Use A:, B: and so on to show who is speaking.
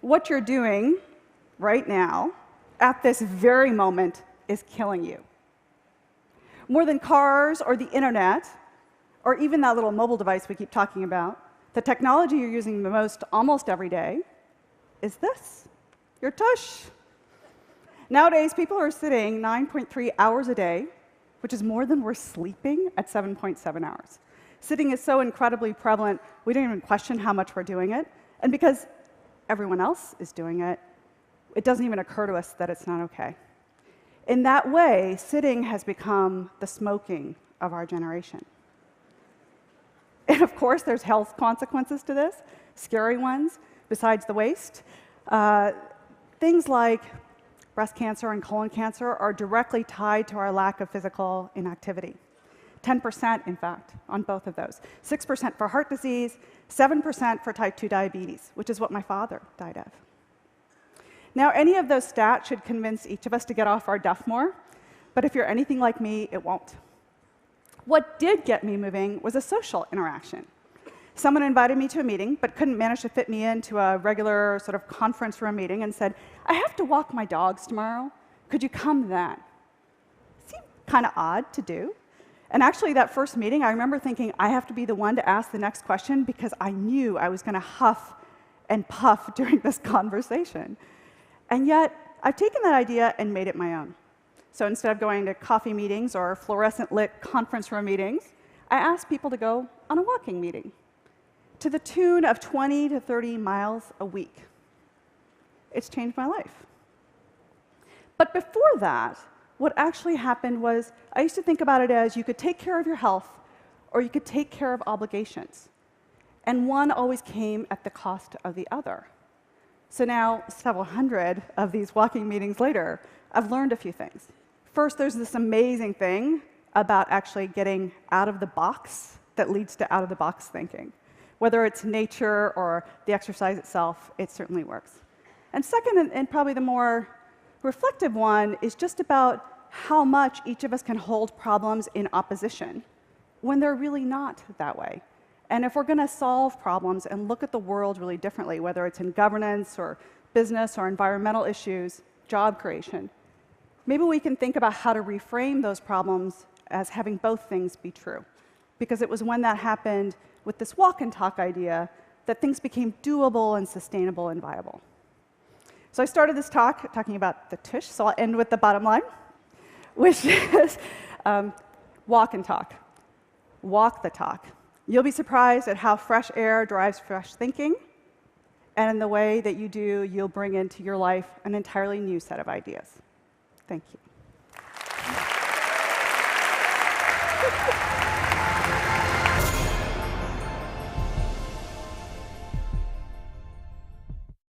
A: What you're doing right now, at this very moment, is killing you. More than cars or the internet, or even that little mobile device we keep talking about, the technology you're using the most almost every day is this, your tush. Nowadays, people are sitting 9.3 hours a day, which is more than we're sleeping at 7.7 hours. Sitting is so incredibly prevalent, we don't even question how much we're doing it. And because everyone else is doing it, it doesn't even occur to us that it's not okay. In that way, sitting has become the smoking of our generation. And of course, there's health consequences to this, scary ones, besides the waste. Things like breast cancer and colon cancer are directly tied to our lack of physical inactivity. 10%, in fact, on both of those. 6% for heart disease, 7% for type 2 diabetes, which is what my father died of. Now, any of those stats should convince each of us to get off our duff more, but if you're anything like me, it won't. What did get me moving was a social interaction. Someone invited me to a meeting, but couldn't manage to fit me into a regular sort of conference room meeting and said, I have to walk my dogs tomorrow. Could you come then? Seemed kind of odd to do. And actually, that first meeting, I remember thinking, I have to be the one to ask the next question because I knew I was going to huff and puff during this conversation. And yet, I've taken that idea and made it my own. So instead of going to coffee meetings or fluorescent-lit conference room meetings, I asked people to go on a walking meeting to the tune of 20 to 30 miles a week. It's changed my life. But before that, what actually happened was I used to think about it as you could take care of your health or you could take care of obligations. And one always came at the cost of the other. So now, several hundred of these walking meetings later, I've learned a few things. First, there's this amazing thing about actually getting out of the box that leads to out-of-the-box thinking. Whether it's nature or the exercise itself, it certainly works. And second, and probably the more reflective one, is just about how much each of us can hold problems in opposition when they're really not that way. And if we're going to solve problems and look at the world really differently, whether it's in governance or business or environmental issues, job creation, maybe we can think about how to reframe those problems as having both things be true. Because it was when that happened with this walk and talk idea that things became doable and sustainable and viable. So I started this talk talking about the tush, so I'll end with the bottom line, which is walk and talk. Walk the talk. You'll be surprised at how fresh air drives fresh thinking, and in the way that you do, you'll bring into your life an entirely new set of ideas. Thank you.